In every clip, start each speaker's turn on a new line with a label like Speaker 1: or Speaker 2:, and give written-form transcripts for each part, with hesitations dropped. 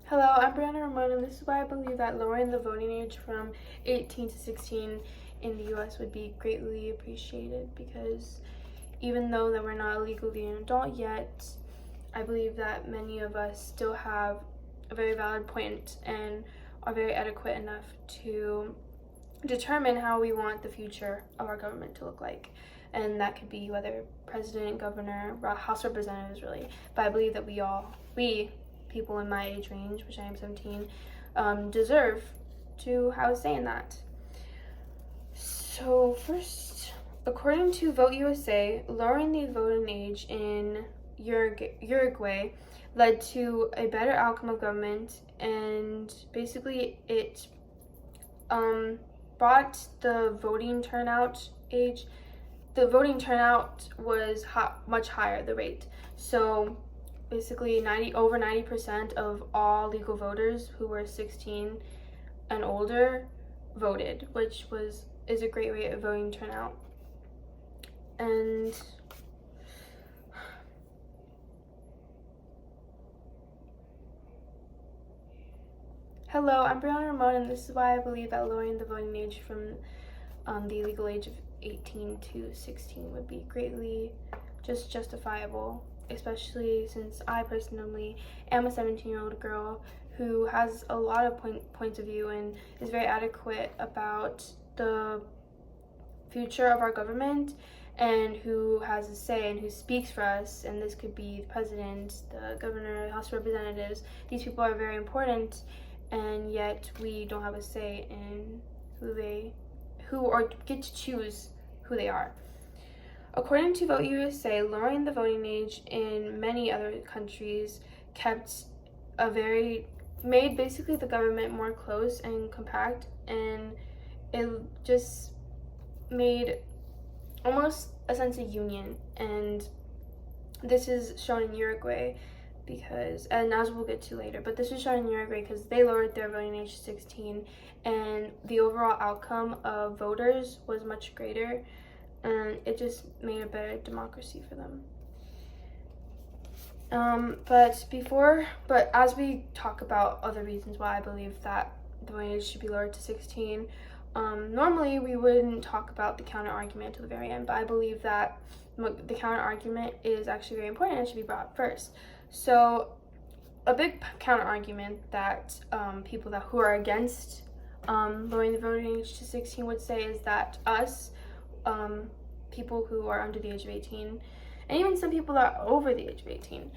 Speaker 1: Hello, I'm Brianna Ramon, and this is why I believe that lowering the voting age from 18 to 16 in the U.S. would be greatly appreciated, because even though that we're not legally an adult yet, I believe that many of us still have a very valid point and are very adequate enough to determine how we want the future of our government to look like. And that could be whether president, governor, House of Representatives, really. But I believe that we people in my age range, which I am 17, deserve to have a say in that. So first, according to Vote USA, lowering the voting age in Uruguay led to a better outcome of government, and basically it brought the voting turnout age. The voting turnout was much higher, the rate. So basically over 90% of all legal voters who were 16 and older voted, which is a great rate of voting turnout. And hello, I'm Brianna Ramon, and this is why I believe that lowering the voting age from the legal age of 18 to 16 would be greatly justifiable, especially since I personally am a 17-year-old girl who has a lot of points of view and is very adequate about the future of our government, and who has a say and who speaks for us. And this could be the president, the governor, the House of Representatives. These people are very important, and yet we don't have a say in who or get to choose who they are. According to Vote USA, lowering the voting age in many other countries made basically the government more close and compact, and it just made almost a sense of union. And this is shown in Uruguay and as we'll get to later, but this is shown in Uruguay because they lowered their voting age to 16, and the overall outcome of voters was much greater, and it just made a better democracy for them. But as we talk about other reasons why I believe that the voting age should be lowered to 16, normally we wouldn't talk about the counter argument till the very end, but I believe that the counter argument is actually very important and should be brought up first. So a big counter argument that people who are against lowering the voting age to 16 would say is that us, people who are under the age of 18, and even some people that are over the age of 18,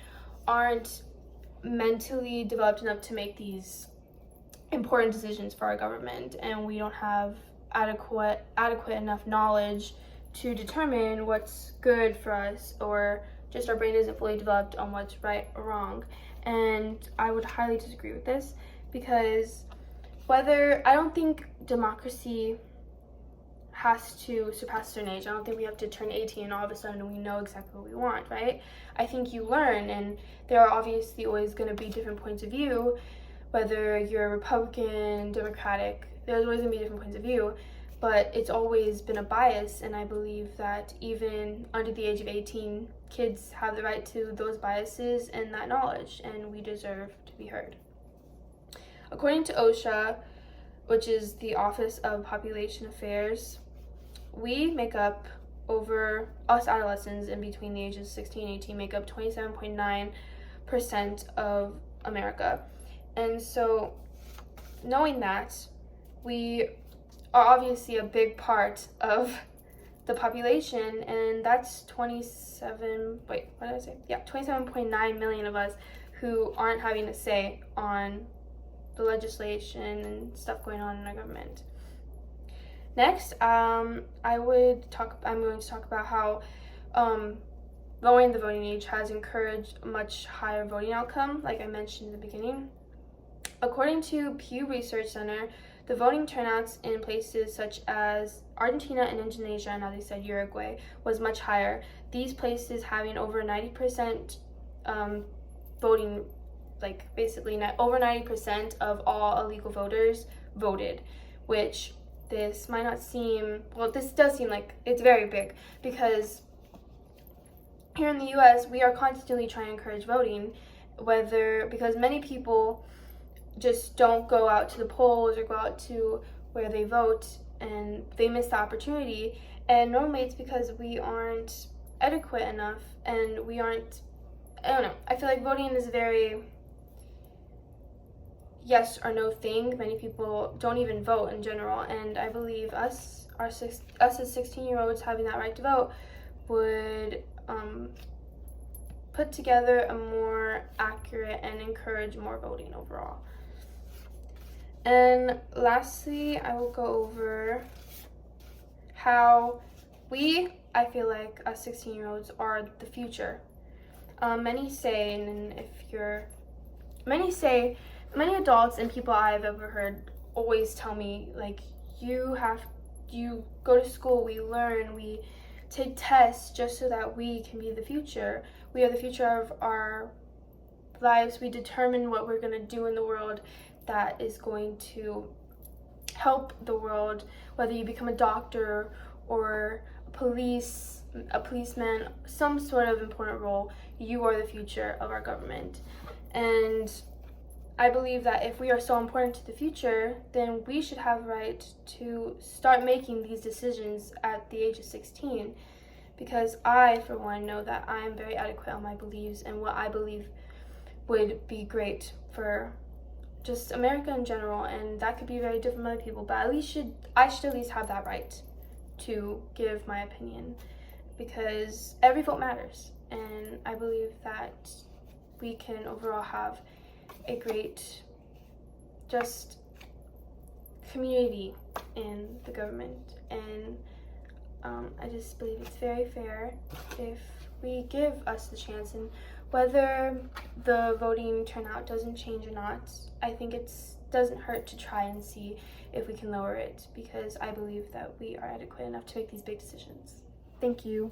Speaker 1: aren't mentally developed enough to make these important decisions for our government, and we don't have adequate enough knowledge to determine what's good for us, or just our brain isn't fully developed on what's right or wrong. And I would highly disagree with this, because I don't think democracy has to surpass a certain age. I don't think we have to turn 18 and all of a sudden we know exactly what we want, right? I think you learn, and there are obviously always going to be different points of view, whether you're Republican, Democratic, there's always going to be different points of view, but it's always been a bias, and I believe that even under the age of 18, kids have the right to those biases and that knowledge, and we deserve to be heard. According to OSHA, which is the Office of Population Affairs, us adolescents in between the ages of 16 and 18 make up 27.9% of America. And so, knowing that, we are obviously a big part of the population, and that's 27.9 million of us who aren't having a say on the legislation and stuff going on in our government. Next, I'm going to talk about how lowering the voting age has encouraged a much higher voting outcome, like I mentioned in the beginning. According to Pew Research Center, the voting turnouts in places such as Argentina and Indonesia, and as I said, Uruguay, was much higher. These places having over 90% voting, over 90% of all illegal voters voted, which this might not seem, this does seem like it's very big, because here in the US, we are constantly trying to encourage voting, because many people just don't go out to the polls or go out to where they vote, and they miss the opportunity. And normally it's because we aren't adequate enough, and we aren't, I don't know, I feel like voting is a very yes or no thing. Many people don't even vote in general, and I believe us as 16-year-olds having that right to vote would put together a more accurate and encourage more voting overall. And lastly, I will go over how I feel like us 16-year-olds are the future. Many adults and people I've ever heard always tell me, like, you go to school, we learn, we take tests just so that we can be the future. We are the future of our lives. We determine what we're going to do in the world that is going to help the world, whether you become a doctor or a policeman, some sort of important role. You are the future of our government. And I believe that if we are so important to the future, then we should have the right to start making these decisions at the age of 16, because I, for one, know that I am very adequate on my beliefs and what I believe would be great for just America in general, and that could be very different from other people, but I should at least have that right to give my opinion, because every vote matters, and I believe that we can overall have a great just community in the government. And I just believe it's very fair if we give us the chance, and whether the voting turnout doesn't change or not, I think it doesn't hurt to try and see if we can lower it, because I believe that we are adequate enough to make these big decisions. Thank you.